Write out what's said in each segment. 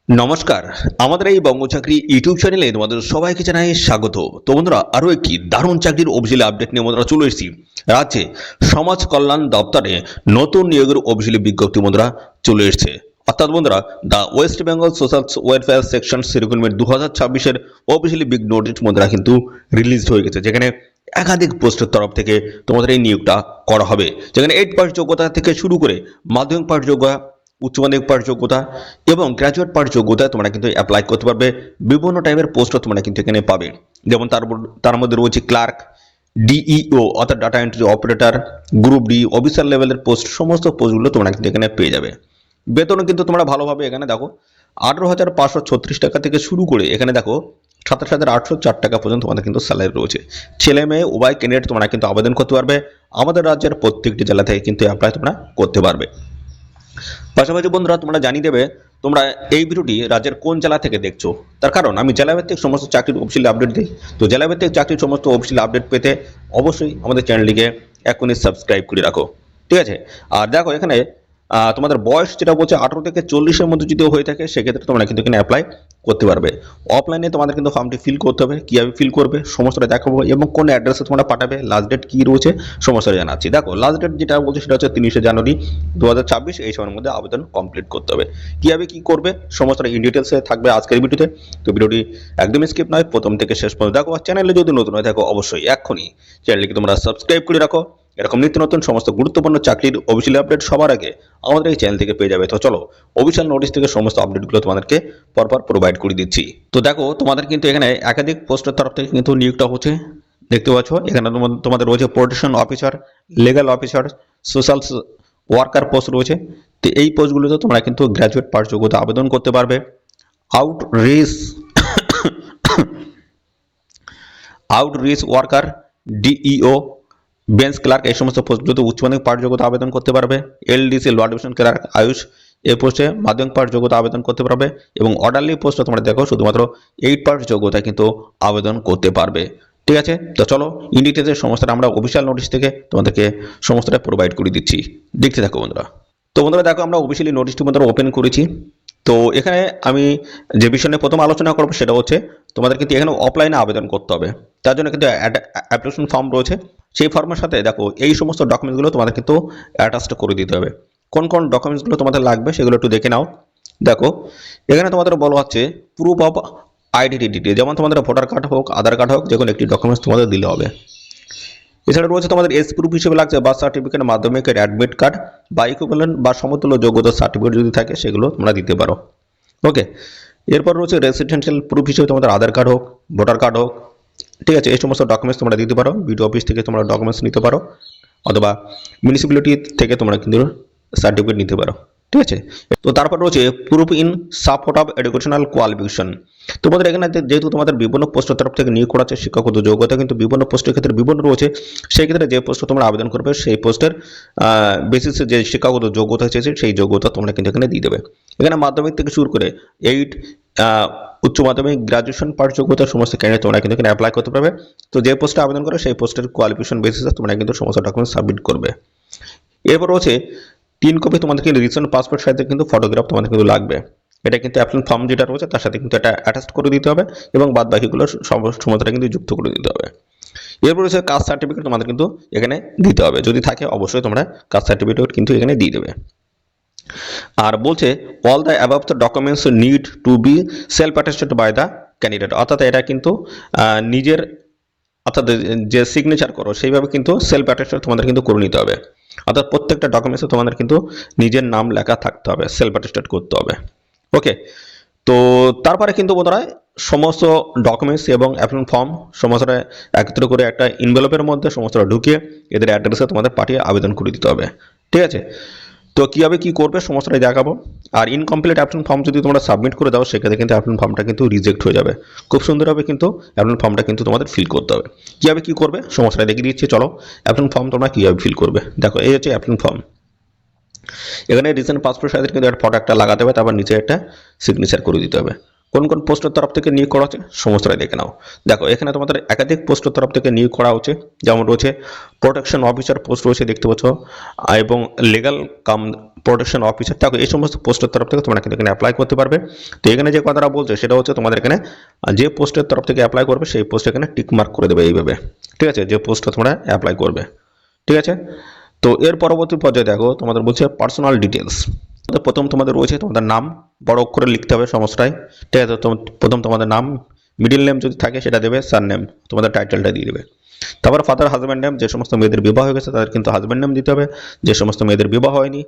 নমস্কার, আমাদের এই বঙ্গচাকরি ইউটিউব চ্যানেলে তোমাদের সবাইকে জানাই স্বাগত। তো বন্ধুরা, আরও একটি দারুণ চাকরির অফিসিয়ালি আপডেট নিয়ে বন্ধুরা চলে এসেছি। রাজ্যে সমাজ কল্যাণ দপ্তরে নতুন নিয়োগের অফিসিয়ালি বিজ্ঞপ্তি বন্ধুরা চলে এসেছে। অর্থাৎ বন্ধুরা, the West Bengal social welfare section recruitment 2026-এর অফিসিয়ালি বিগ নোটিশ বন্ধুরা কিন্তু রিলিজ হয়ে গেছে, যেখানে একাধিক পোস্টের তরফ থেকে তোমাদের এই নিয়োগটা করা হবে। যেখানে 8 পাস যোগ্যতা থেকে শুরু করে মাধ্যমিক পাস যোগ্যতা, উচ্চ মাধ্যমিক পাস যোগ্যতা এবং গ্র্যাজুয়েট পাস যোগ্যতায় তোমরা কিন্তু অ্যাপ্লাই করতে পারবে। বিভিন্ন টাইপের পোস্টও তোমরা কিন্তু এখানে পাবে। যেমন তার মধ্যে রয়েছে ক্লার্ক, ডিইও অর্থাৎ data entry operator, group D, officer লেভেলের পোস্ট, সমস্ত পোস্টগুলো তোমরা কিন্তু এখানে পেয়ে যাবে। বেতনও কিন্তু তোমরা ভালোভাবে এখানে দেখো 18,536 টাকা থেকে শুরু করে এখানে দেখো 27,804 টাকা পর্যন্ত তোমাদের কিন্তু স্যালারি রয়েছে। ছেলে মেয়ে উভয় ক্যান্ডিডেট তোমরা কিন্তু আবেদন করতে পারবে। আমাদের রাজ্যের প্রত্যেকটি জেলা থেকে কিন্তু অ্যাপ্লাই তোমরা করতে পারবে। পাশাপাশি বন্ধুরা, তোমরা জানিয়ে দেবে তোমরা এই ভিডিওটি রাজ্যের কোন জেলা থেকে দেখছো। তার কারণ আমি জেলাভিত্তিক সমস্ত চাকরির অফিসিয়াল আপডেট দিই। তো জেলাভিত্তিক চাকরির সমস্ত অফিসিয়াল আপডেট পেতে অবশ্যই আমাদের চ্যানেলটিকে এখনই সাবস্ক্রাইব করে রাখো, ঠিক আছে। আর দেখো এখানে তোমাদের বয়স যেটা বলছে 18 থেকে 40-এর মধ্যে যদি হয়ে থাকে, সেক্ষেত্রে তোমরা কিন্তু এখানে অ্যাপ্লাই করতে পারবে। অফলাইনে তোমাদের কিন্তু ফর্মটি ফিল করতে হবে, কীভাবে ফিল করবে সমস্তটা দেখাবো এবং কোন অ্যাড্রেসে তোমরা পাঠাবে, লাস্ট ডেট কী রয়েছে সমস্তটা জানাচ্ছি। দেখো লাস্ট ডেট যেটা বলছে সেটা হচ্ছে 30শে জানুয়ারি 2026। এই সময়ের মধ্যে আবেদন কমপ্লিট করতে হবে। কীভাবে কী করবে সমস্তটা ইন ডিটেলসে থাকবে আজকের ভিডিওতে। তো ভিডিওটি একদমই স্কিপ নয়, প্রথম থেকে শেষ পর্যন্ত দেখো। আর চ্যানেলে যদি নতুন হয়ে থাকো অবশ্যই এক্ষুনি চ্যানেলটিকে তোমরা সাবস্ক্রাইব করে রাখো। এরকম নিত্য নতুন সমস্ত গুরুত্বপূর্ণ চাকরির অফিসিয়াল আপডেট সবার আগে আমাদের এই চ্যানেল থেকে পেয়ে যাবে। তো চলো, অফিসিয়াল নোটিশ থেকে সমস্ত আপডেটগুলো তোমাদেরকে পরপর প্রোভাইড করে দিচ্ছি। তো দেখো তোমাদের কিন্তু এখানে একাধিক পোস্টের তরফ থেকে কিন্তু নিয়োগটা হচ্ছে, দেখতে পাচ্ছ। এখানে তোমাদের রয়েছে protection officer, legal officer, social worker post রয়েছে। তো এই পোস্টগুলোতে তোমরা কিন্তু গ্র্যাজুয়েট পাস যোগ্যতা আবেদন করতে পারবে। Outreach worker, DEO, bench clerk, এই সমস্ত পোস্টগুলোতে উচ্চ মাধ্যমিক পাস যোগ্যতা আবেদন করতে পারবে। LDC lower division clerk AYUSH, এই পোস্টে মাধ্যমিক পাস যোগ্যতা আবেদন করতে পারবে। এবং অর্ডারলি পোস্টে তোমরা দেখো শুধুমাত্র 8 পাস যোগ্যতা কিন্তু আবেদন করতে পারবে, ঠিক আছে। তো চলো ইন ডিটেলসে সমস্তটা আমরা অফিসিয়াল নোটিশ থেকে তোমাদেরকে সমস্তটা প্রোভাইড করে দিচ্ছি, দেখতে থাকো বন্ধুরা। তো বন্ধুরা দেখো, আমরা অফিসিয়ালি নোটিশটি বন্ধুরা ওপেন করেছি। তো এখানে আমি যে বিষয় নিয়ে প্রথম আলোচনা করবো সেটা হচ্ছে তোমাদের কিন্তু এখানে অফলাইনে আবেদন করতে হবে। তার জন্য কিন্তু অ্যাপ্লিকেশন ফর্ম রয়েছে। সেই ফর্মের সাথে দেখো এই সমস্ত ডকুমেন্টসগুলো তোমাদের কিন্তু অ্যাটাচড করে দিতে হবে। কোন কোন ডকুমেন্টসগুলো তোমাদের লাগবে সেগুলো একটু দেখে নাও। দেখো এখানে তোমাদের বলা হচ্ছে প্রুফ অফ আইডেন্টিটি, যেমন তোমাদের ভোটার কার্ড হোক, আধার কার্ড হোক, যে কোনো একটি ডকুমেন্টস তোমাদের দিলে হবে। এছাড়া রয়েছে তোমাদের এজ প্রুফ হিসেবে লাগছে বার্থ সার্টিফিকেট, মাধ্যমিকের অ্যাডমিট কার্ড বা ইকুইভ্যালেন্ট বা সমতুল্য যোগ্যতা সার্টিফিকেট যদি থাকে সেগুলো তোমরা দিতে পারো, ওকে। এরপর রয়েছে রেসিডেন্সিয়াল প্রুফ হিসেবে তোমাদের আধার কার্ড হোক, ভোটার কার্ড হোক, ঠিক আছে। এই সমস্ত ডকুমেন্টস তোমরা দিতে পারো। বিডিও অফিস থেকে তোমরা ডকুমেন্টস নিতে পারো অথবা মিউনিসিপ্যালিটি থেকে তোমরা কিন্তু সার্টিফিকেট নিতে পারো, ঠিক আছে। তো তারপর রয়েছে proof in support of educational qualification. তোমাদের এখানে যেহেতু তোমাদের বিভিন্ন পোস্টের তরফ থেকে নিয়োগ করা হচ্ছে, শিক্ষাগত যোগ্যতা কিন্তু বিভিন্ন পোস্টের ক্ষেত্রে বিভিন্ন রয়েছে। সেই ক্ষেত্রে যে পোস্টে তোমরা আবেদন করবে সেই পোস্টের বেসিসে যে শিক্ষাগত যোগ্যতা চেয়েছে সেই যোগ্যতা তোমরা কিন্তু এখানে দিয়ে দেবে। এখানে মাধ্যমিক থেকে শুরু করে 8 উচ্চ মাধ্যমিক, গ্রাজুয়েশন পাস যোগ্যতা সমস্ত ক্যান্ডিডেট তোমরা কিন্তু এখানে অ্যাপ্লাই করতে পারবে। তো যে পোস্টে আবেদন করে সেই পোস্টের কোয়ালিফিকেশন বেসিসে তোমরা কিন্তু সমস্ত ডকুমেন্ট সাবমিট করবে। এরপর রয়েছে 3 কপি তোমাদের কিন্তু রিসেন্ট পাসপোর্ট সাইজের কিন্তু ফটোগ্রাফ তোমাদের কিন্তু লাগবে। এটা কিন্তু অ্যাপ্লিকেশন ফর্ম যেটা রয়েছে তার সাথে কিন্তু এটা অ্যাটাচ করে দিতে হবে এবং বাদ বাকিগুলো সমস্তটা কিন্তু যুক্ত করে দিতে হবে। এরপর রয়েছে কাস্ট সার্টিফিকেট তোমাদের কিন্তু এখানে দিতে হবে, যদি থাকে অবশ্যই তোমরা কাস্ট সার্টিফিকেট কিন্তু এখানে দিয়ে দেবে। আর বলছে all the above the documents need to be self attested by the candidate, অর্থাৎ এটা কিন্তু নিজের, অর্থাৎ যে সিগনেচার করো সেইভাবে কিন্তু সেলফ অ্যাটেস্টেড তোমাদের কিন্তু করে নিতে হবে। অর্থাৎ প্রত্যেকটা ডকুমেন্টসে তোমাদের কিন্তু নিজের নাম লেখা থাকতে হবে, সেলফ অ্যাটেস্টেড করতে হবে, ওকে। তো তারপরে কিন্তু বন্ধুরা সমস্ত ডকুমেন্টস এবং অ্যাপ্লিকেশন ফর্ম সমস্তটা একত্র করে একটা ইনভেলপের মধ্যে সমস্তটা ঢুকিয়ে এদের অ্যাড্রেসে তোমাদের পাঠিয়ে আবেদন করে দিতে হবে, ঠিক আছে। তো কীভাবে কী করবে সমস্তটাই দেখাবো। আর ইনকমপ্লিট অ্যাপ্লিকেশন ফর্ম যদি তোমরা সাবমিট করে দাও সেক্ষেত্রে কিন্তু অ্যাপ্লিকেশন ফর্মটা কিন্তু রিজেক্ট হয়ে যাবে। খুব সুন্দরভাবে কিন্তু অ্যাপ্লিকেশন ফর্মটা কিন্তু তোমাদের ফিল করতে হবে। কীভাবে কী করবে সমস্তটা দেখিয়ে দিচ্ছি, চলো। অ্যাপ্লিকেশন ফর্ম তোমরা কীভাবে ফিল করবে দেখো, এই হচ্ছে অ্যাপ্লিকেশন ফর্ম। এখানে রিসেন্ট পাসপোর্ট সাইজের কিন্তু একটা ফটো একটা লাগাতে হবে, তারপর নিচে একটা সিগনেচার করে দিতে হবে। কোন কোন পোস্টের তরফ থেকে নিয়োগ করা হচ্ছে সমস্তটাই দেখে নাও। দেখো এখানে তোমাদের একাধিক পোস্টের তরফ থেকে নিয়োগ করা হচ্ছে, যেমন রয়েছে প্রোটেকশন অফিসার পোস্ট রয়েছে দেখতে পাচ্ছ, এবং লিগ্যাল কাম প্রোটেকশন অফিসার, দেখো এই সমস্ত পোস্টের তরফ থেকে তোমরা কিন্তু এখানে অ্যাপ্লাই করতে পারবে। তো এখানে যে কথাটা বলছে সেটা হচ্ছে তোমাদের এখানে যে পোস্টের তরফ থেকে অ্যাপ্লাই করবে সেই পোস্ট এখানে টিক মার্ক করে দেবে এইভাবে, ঠিক আছে, যে পোস্টটা তোমরা অ্যাপ্লাই করবে, ঠিক আছে। তো এর পরবর্তী পর্যায়ে দেখো তোমাদের বলছে পার্সোনাল ডিটেলস। প্রথম তোমাদের রয়েছে তোমাদের নাম, বড় অক্ষরে লিখতে হবে সমস্যায়, ঠিক আছে। প্রথম তোমাদের নাম, মিডিল নেম যদি থাকে সেটা দেবে, সার নেম তোমাদের টাইটেলটা দিয়ে দেবে। তারপর ফাদার হাজব্যান্ড নেম, যে সমস্ত মেয়েদের বিবাহ হয়ে গেছে তাদের কিন্তু হাজব্যান্ড নেম দিতে হবে, যে সমস্ত মেয়েদের বিবাহ হয়নি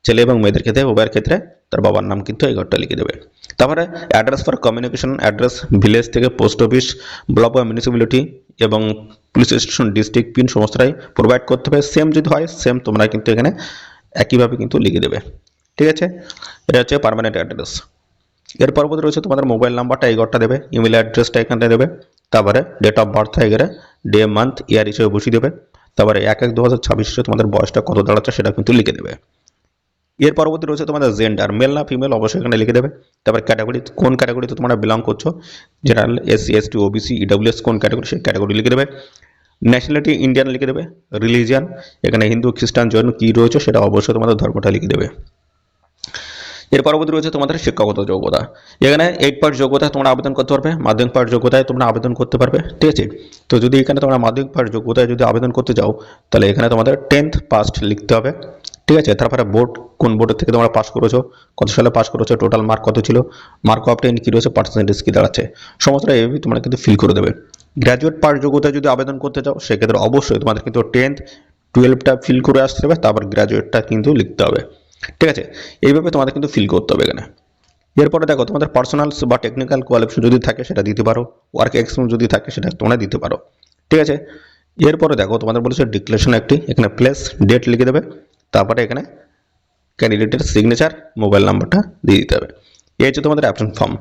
ছেলে এবং মেয়েদের ক্ষেত্রে উভয়ের ক্ষেত্রে তার বাবার নাম কিন্তু এই ঘরটা লিখে দেবে। তারপরে address for communication, address village থেকে পোস্ট অফিস, ব্লক বা মিউনিসিপ্যালিটি এবং পুলিশ স্টেশন, ডিস্ট্রিক্ট পিন সমস্তটাই প্রোভাইড করতে হবে। সেম যদি হয় সেম তোমরা কিন্তু এখানে একইভাবে কিন্তু লিখে দেবে, ঠিক আছে। এটা হচ্ছে পার্মানেন্ট অ্যাড্রেস। এর পরবর্তী রয়েছে তোমাদের মোবাইল নাম্বারটা এই ঘরটা দেবে, ইমেল অ্যাড্রেসটা এখানটা দেবে, তারপরে ডেট অফ বার্থ এখানে ডে মান্থ ইয়ার হিসেবে বসিয়ে দেবে, তারপরে 1/1/2026 তোমাদের বয়সটা কত দাঁড়াচ্ছে সেটা কিন্তু লিখে দেবে। এর পরবর্তী রয়েছে তোমাদের জেন্ডার, মেল না ফিমেল অবশ্যই এখানে লিখে দেবে। তারপর ক্যাটাগরি, কোন ক্যাটাগরিতে তোমরা বিলং করছো, general, SC ST OBC EWS কোন ক্যাটাগরি সেই ক্যাটাগরি লিখে দেবে। ন্যাশনালিটি ইন্ডিয়ান লিখে দেবে। রিলিজিয়ান এখানে হিন্দু খ্রিস্টান জৈন কী রয়েছে সেটা অবশ্যই তোমাদের ধর্মটা লিখে দেবে। এর পরবর্তী রয়েছে তোমাদের শিক্ষাগত যোগ্যতা, এখানে 8 পাস যোগ্যতা তোমরা আবেদন করতে পারবে, মাধ্যমিক পাস যোগ্যতায় তোমরা আবেদন করতে পারবে, ঠিক আছে। তো যদি এখানে তোমরা মাধ্যমিক পাস যোগ্যতায় যদি আবেদন করতে যাও তাহলে এখানে তোমাদের 10th পাস লিখতে হবে, ঠিক আছে। তারপরে বোর্ড, কোন বোর্ডের থেকে তোমরা পাস করেছো, কত সালে পাস করেছো, টোটাল মার্ক কত ছিল, মার্ক অফ 10 কী রয়েছে, পার্সেন্টেজ কী দাঁড়াচ্ছে, সমস্তটা এইভাবে তোমরা কিন্তু ফিল করে দেবে। গ্র্যাজুয়েট পাস যোগ্যতায় যদি আবেদন করতে চাও সেক্ষেত্রে অবশ্যই তোমাদের কিন্তু 10th 12টা ফিল করে আসতে হবে, তারপর গ্র্যাজুয়েটটা কিন্তু লিখতে হবে, ঠিক আছে। এইভাবে তোমাদের কিন্তু ফিল করতে হবে এখানে। এরপরে দেখো তোমাদের পার্সোনালস বা টেকনিক্যাল কোয়ালিফিকেশন যদি থাকে সেটা দিতে পারো, ওয়ার্ক এক্সপিরিয়েন্স যদি থাকে সেটা তোমরা দিতে পারো, ঠিক আছে। এরপরে দেখো তোমাদের বলেছে ডিক্লারেশন একটি, এখানে প্লেস ডেট লিখে দেবে, তারপরে এখানে ক্যান্ডিডেটের সিগনেচার মোবাইল নাম্বারটা দিয়ে দিতে হবে। এই হচ্ছে তোমাদের অ্যাপ্লিকেশন ফর্ম।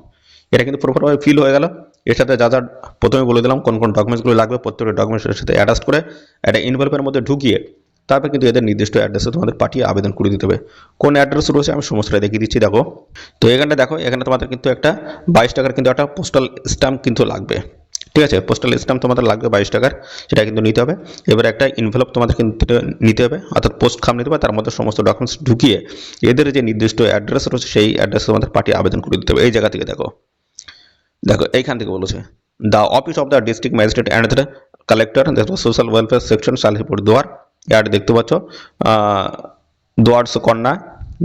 এটা কিন্তু প্রপারভাবে ফিল হয়ে গেল। এর সাথে যা যা প্রথমে বলে দিলাম কোন কোন ডকুমেন্টসগুলো লাগবে, প্রত্যেকটা ডকুমেন্টসের সাথে অ্যাটাচ করে একটা ইনভলভের মধ্যে ঢুকিয়ে তারপর কিন্তু এদের নির্দিষ্ট অ্যাড্রেসে তোমাদের পাঠিয়ে আবেদন করে দিতে হবে। কোন অ্যাড্রেস রয়েছে আমি সমস্তটা দেখিয়ে দিচ্ছি দেখো। তো এখানটা দেখো, এখানে তোমাদের কিন্তু একটা 22 টাকার কিন্তু একটা পোস্টাল স্ট্যাম্প কিন্তু লাগবে, ঠিক আছে। পোস্টাল স্ট্যাম্প তোমাদের লাগবে 22 টাকার, সেটা কিন্তু নিতে হবে। এবার একটা ইনভেলপ তোমাদের কিন্তু নিতে হবে, অর্থাৎ পোস্ট খাম নিতে হবে, তার মধ্যে সমস্ত ডকুমেন্টস ঢুকিয়ে এদের যে নির্দিষ্ট অ্যাড্রেস রয়েছে সেই অ্যাড্রেসে তোমাদের পাঠিয়ে আবেদন করে দিতে হবে। এই জায়গা থেকে দেখো, দেখো এইখান থেকে বলেছে the office of the district magistrate and the collector দেখো সোশ্যাল ওয়েলফেয়ার সেকশন শালিপুর দুয়ার, ইয়ার দেখতে পাচ্ছ দুয়ার্স কন্যা,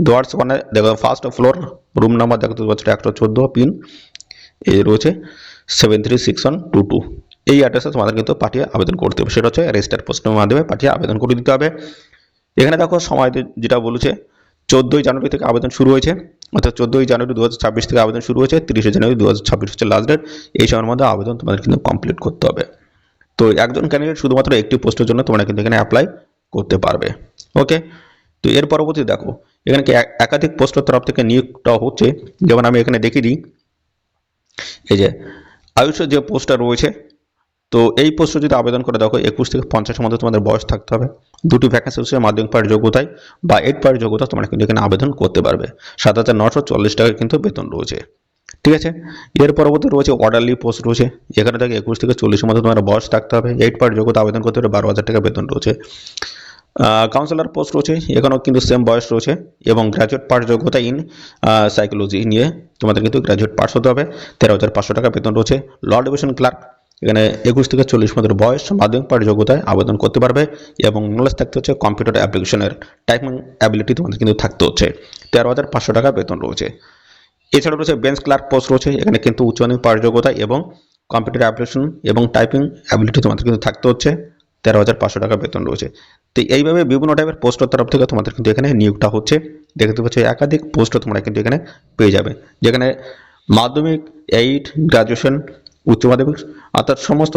দুয়ার্স কন্যা দেখো ফার্স্ট ফ্লোর, রুম নাম্বার দেখতে পাচ্ছ 114 পিন এই রয়েছে 736122, এই অ্যাড্রেসে তোমাদের কিন্তু পাঠিয়ে আবেদন করতে হবে। সেটা হচ্ছে রেজিস্টার পোস্টের মাধ্যমে পাঠিয়ে আবেদন করে দিতে হবে। এখানে দেখো সময় যেটা বলেছে 14ই জানুয়ারি থেকে আবেদন শুরু হয়েছে, অর্থাৎ 14ই জানুয়ারি 2026 থেকে আবেদন শুরু হয়েছে, 30শে জানুয়ারি 2026 হচ্ছে লাস্ট ডেট। এই সময়ের মধ্যে আবেদন তোমাদের কিন্তু কমপ্লিট করতে হবে। তো একজন ক্যান্ডিডেট শুধুমাত্র একটি পোস্টের জন্য তোমরা কিন্তু এখানে অ্যাপ্লাই করতে পারবে, ওকে। তো এর পরবর্তী দেখো এখানে কি একাধিক পোস্টের তরফ থেকে নিয়োগটা হচ্ছে, যেমন আমি এখানে দেখিয়ে দিই, এই যে আয়ুষের যে পোস্টটা রয়েছে, তো এই পোস্টে যদি আবেদন করে দেখো 21 থেকে 50-এর মধ্যে তোমাদের বয়স থাকতে হবে। দুটি ভ্যাকেন্সি হচ্ছে মাধ্যমিক পাস যোগ্যতায় বা 8 পাস যোগ্যতা তোমরা কিন্তু এখানে আবেদন করতে পারবে। 7,940 টাকা কিন্তু বেতন রয়েছে, ঠিক আছে। এর পরবর্তী রয়েছে অর্ডারলি পোস্ট রয়েছে, এখানে থেকে 21 থেকে 40-এর মধ্যে তোমার বয়স থাকতে হবে, 8 পাস যোগ্যতা আবেদন করতে হবে, 12,000 টাকা বেতন রয়েছে। কাউন্সিলর পোস্ট রয়েছে, এখানেও কিন্তু সেম বয়স রয়েছে এবং গ্র্যাজুয়েট পাস যোগ্যতা ইন সাইকোলজি নিয়ে তোমাদের কিন্তু গ্র্যাজুয়েট পাস হতে হবে, 13,500 টাকা বেতন রয়েছে। ল ডিভিশন ক্লার্ক এখানে 21 থেকে 40 মধ্যে বয়স, মাধ্যমিক পাস যোগ্যতায় আবেদন করতে পারবে এবং নলেজ থাকতে হচ্ছে কম্পিউটার অ্যাপ্লিকেশনের টাইপিং অ্যাবিলিটি তোমাদের কিন্তু থাকতে হচ্ছে, 13,500 টাকা বেতন রয়েছে। এছাড়াও রয়েছে বেঞ্চ ক্লার্ক পোস্ট রয়েছে, এখানে কিন্তু উচ্চ মাধ্যমিক পাস যোগ্যতা এবং কম্পিউটার অ্যাপ্লিকেশন এবং টাইপিং অ্যাবিলিটি তোমাদের কিন্তু থাকতে হচ্ছে, 13,500 টাকা বেতন রয়েছে। তো এইভাবে বিভিন্ন টাইপের পোস্টের তরফ থেকে তোমাদের কিন্তু এখানে নিয়োগটা হচ্ছে, দেখতে পাচ্ছ একাধিক পোস্ট তোমরা কিন্তু এখানে পেয়ে যাবে, যেখানে মাধ্যমিক, 8, গ্রাজুয়েশন, উচ্চ মাধ্যমিক অর্থাৎ সমস্ত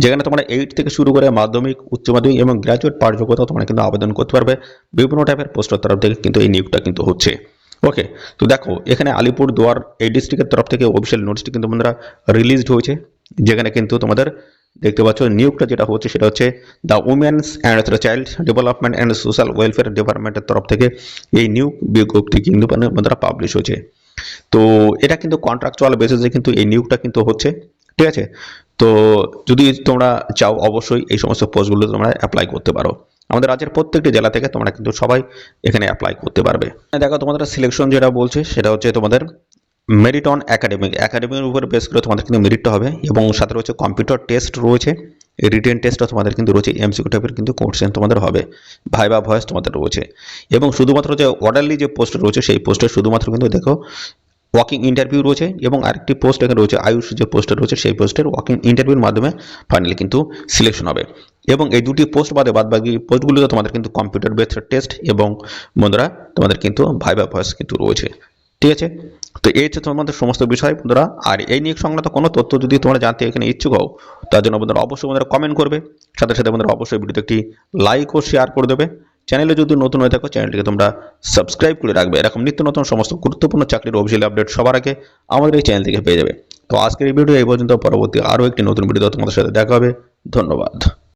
যেখানে তোমরা 8 থেকে শুরু করে মাধ্যমিক, উচ্চ মাধ্যমিক এবং গ্র্যাজুয়েট পাস যোগ্যতা তোমরা কিন্তু আবেদন করতে পারবে। বিভিন্ন টাইপের পোস্টের তরফ থেকে কিন্তু এই নিয়োগটা কিন্তু হচ্ছে, ওকে। তো দেখো এখানে আলিপুরদুয়ার এই ডিস্ট্রিক্টের তরফ থেকে অফিসিয়াল নোটিশটি কিন্তু বন্ধুরা রিলিজড হয়েছে, যেখানে কিন্তু তোমাদের দেখতে পাচ্ছ নিয়োগটা যেটা হচ্ছে সেটা হচ্ছে the women's and the child development and social welfare ডিপার্টমেন্টের তরফ থেকে এই নিয়োগ বিজ্ঞপ্তি কিন্তু বন্ধুরা পাবলিশ হয়েছে। তো এটা কিন্তু কন্ট্রাকচুয়াল বেসিসে কিন্তু এই নিয়োগটা কিন্তু হচ্ছে, ঠিক আছে। তো যদি তোমরা চাও অবশ্যই এই সমস্ত পোস্টগুলো তোমরা অ্যাপ্লাই করতে পারো। আমাদের রাজ্যের প্রত্যেকটি জেলা থেকে তোমরা কিন্তু সবাই এখানে অ্যাপ্লাই করতে পারবে। দেখো তোমাদের সিলেকশন যেটা বলছে সেটা হচ্ছে তোমাদের মেরিট অন একাডেমির উপর বেস করে তোমাদের কিন্তু মেরিটটা হবে, এবং সাথে রয়েছে কম্পিউটার টেস্ট রয়েছে, রিটেন টেস্টও তোমাদের কিন্তু রয়েছে, এমসিকিউ টাইপের কিন্তু কোশ্চেন তোমাদের হবে, ভাইবা ভয়েস তোমাদের রয়েছে। এবং শুধুমাত্র যে অর্ডারলি যে পোস্ট রয়েছে সেই পোস্টে শুধুমাত্র কিন্তু দেখো ওয়াকিং ইন্টারভিউ রয়েছে, এবং আরেকটি পোস্ট এখানে রয়েছে আয়ুষ যে পোস্টে রয়েছে সেই পোস্টের ওয়াকিং ইন্টারভিউর মাধ্যমে ফাইনালি কিন্তু সিলেকশন হবে। এবং এই দুটি পোস্ট বাদবাকি পোস্টগুলোতে তোমাদের কিন্তু কম্পিউটার বেসড টেস্ট এবং বন্ধুরা তোমাদের কিন্তু ভাইবা ভয়েস কিন্তু রয়েছে। ঠিক আছে, তো এই হচ্ছে তোমাদের সমস্ত বিষয় বন্ধুরা। আর এই নিয়ে সংক্রান্ত কোনো তথ্য যদি তোমরা জানতে এখানে ইচ্ছুক হও, তার জন্য বন্ধুরা অবশ্যই বন্ধুরা কমেন্ট করবে, সাথে সাথে বন্ধুরা অবশ্যই ভিডিওতে একটি লাইক ও শেয়ার করে দেবে। চ্যানেলে যদি নতুন হয়ে থাকো চ্যানেলটিকে তোমরা সাবস্ক্রাইব করে রাখবে, এরকম নিত্য নতুন সমস্ত গুরুত্বপূর্ণ চাকরির অফিসিয়াল আপডেট সবার আগে আমাদের এই চ্যানেল থেকে পেয়ে যাবে। তো আজকের এই ভিডিও এই পর্যন্ত, পরবর্তী আরও একটি নতুন ভিডিও তোমাদের সাথে দেখা হবে। ধন্যবাদ।